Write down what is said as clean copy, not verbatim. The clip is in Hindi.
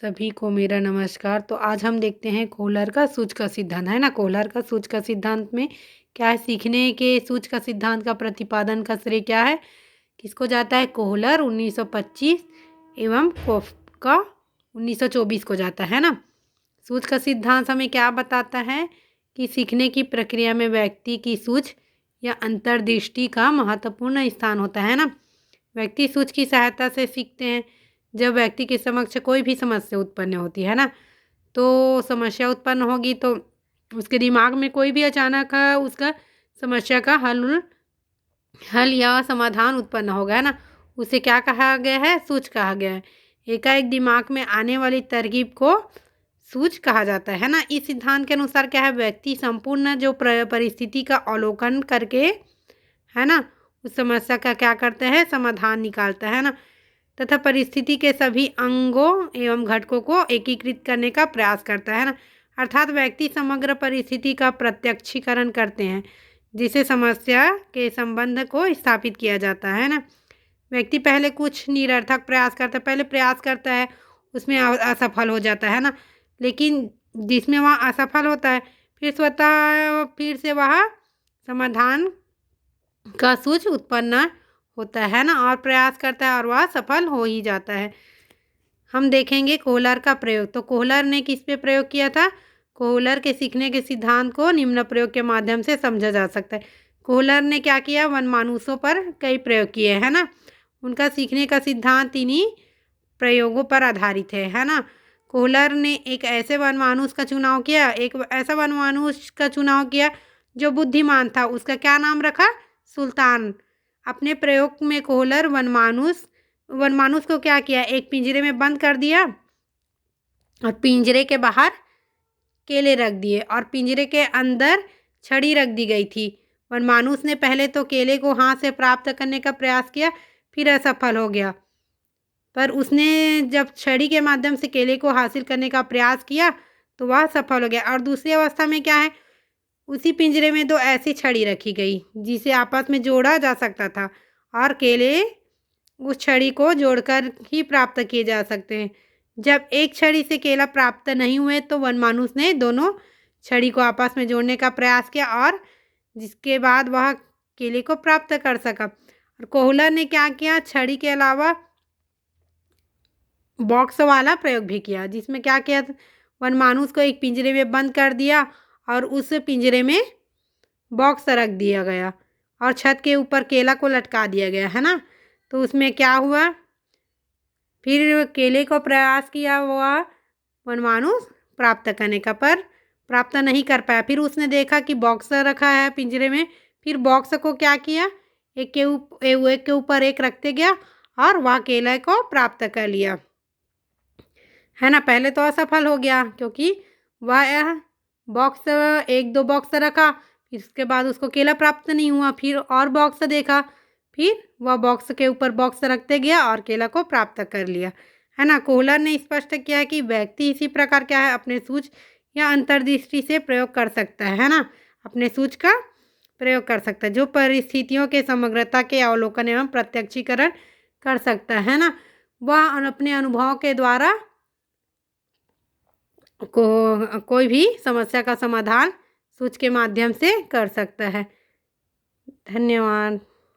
सभी को मेरा नमस्कार। तो आज हम देखते हैं कोहलर का सूच का सिद्धांत, है ना। कोहलर का सूच का सिद्धांत में क्या है, सीखने के सूच का सिद्धांत का प्रतिपादन का श्रेय क्या है, किसको जाता है। कोहलर 1925 एवं कोफ्का 1924 को जाता है ना। सूच का सिद्धांत हमें क्या बताता है कि सीखने की प्रक्रिया में व्यक्ति की सूझ या अंतर्दृष्टि का महत्वपूर्ण स्थान होता है ना। व्यक्ति सूझ की सहायता से सीखते हैं। जब व्यक्ति के समक्ष कोई भी समस्या उत्पन्न होती है ना, तो समस्या उत्पन्न होगी तो उसके दिमाग में कोई भी अचानक उसका समस्या का हल या समाधान उत्पन्न होगा, है ना। उसे क्या कहा गया है, सूझ कहा गया है। एकाएक दिमाग में आने वाली तरकीब को सूझ कहा जाता है ना। इस सिद्धांत के अनुसार क्या है, व्यक्ति संपूर्ण जो परिस्थिति का अवलोकन करके, है ना, उस समस्या का क्या करता है, समाधान निकालता है ना, तथा परिस्थिति के सभी अंगों एवं घटकों को एकीकृत करने का प्रयास करता है ना। अर्थात व्यक्ति समग्र परिस्थिति का प्रत्यक्षीकरण करते हैं, जिसे समस्या के संबंध को स्थापित किया जाता है ना। व्यक्ति पहले कुछ निरर्थक प्रयास करता है, पहले प्रयास करता है, उसमें असफल हो जाता है ना, लेकिन जिसमें वह असफल होता है फिर से वह समाधान का सूझ उत्पन्न होता है ना, और प्रयास करता है और वह सफल हो ही जाता है। हम देखेंगे कोहलर का प्रयोग। तो कोहलर ने किस पे प्रयोग किया था। कोहलर के सीखने के सिद्धांत को निम्न प्रयोग के माध्यम से समझा जा सकता है। कोहलर ने क्या किया, वनमानुषों पर कई प्रयोग किए, है ना। उनका सीखने का सिद्धांत इन्हीं प्रयोगों पर आधारित है ना। कोहलर ने एक ऐसे वनमानुष का चुनाव किया, एक ऐसा वनमानुष का चुनाव किया जो बुद्धिमान था। उसका क्या नाम रखा, सुल्तान। अपने प्रयोग में कोहलर वनमानुष को क्या किया, एक पिंजरे में बंद कर दिया और पिंजरे के बाहर केले रख दिए और पिंजरे के अंदर छड़ी रख दी गई थी। वनमानुष ने पहले तो केले को हाथ से प्राप्त करने का प्रयास किया, फिर असफल हो गया, पर उसने जब छड़ी के माध्यम से केले को हासिल करने का प्रयास किया तो वह सफल हो गया। और दूसरी अवस्था में क्या है, उसी पिंजरे में दो ऐसी छड़ी रखी गई जिसे आपस में जोड़ा जा सकता था, और केले उस छड़ी को जोड़कर ही प्राप्त किए जा सकते हैं। जब एक छड़ी से केला प्राप्त नहीं हुए तो वनमानुष ने दोनों छड़ी को आपस में जोड़ने का प्रयास किया, और जिसके बाद वह केले को प्राप्त कर सका। और कोहलर ने क्या किया, छड़ी के अलावा बॉक्स वाला प्रयोग भी किया, जिसमें क्या किया, वनमानुष को एक पिंजरे में बंद कर दिया और उस पिंजरे में बॉक्स रख दिया गया और छत के ऊपर केला को लटका दिया गया, है ना। तो उसमें क्या हुआ, फिर केले को प्रयास किया वह वनमानुष प्राप्त करने का, पर प्राप्त नहीं कर पाया। फिर उसने देखा कि बॉक्स रखा है पिंजरे में, फिर बॉक्स को क्या किया, एक के ऊपर एक रखते गया और वह केले को प्राप्त कर लिया, है ना। पहले तो असफल हो गया क्योंकि वह बॉक्स एक दो बॉक्स रखा, फिर उसके बाद उसको केला प्राप्त नहीं हुआ। फिर और बॉक्स देखा, फिर वह बॉक्स के ऊपर बॉक्स रखते गया और केला को प्राप्त कर लिया, है ना। कोहलर ने स्पष्ट किया है कि व्यक्ति इसी प्रकार क्या है, अपने सूझ या अंतर्दृष्टि से प्रयोग कर सकता है ना, अपने सूझ का प्रयोग कर सकता है, जो परिस्थितियों के समग्रता के अवलोकन एवं प्रत्यक्षीकरण कर सकता है ना। वह अपने अनुभव के द्वारा कोई भी समस्या का समाधान सूझ के माध्यम से कर सकता है। धन्यवाद।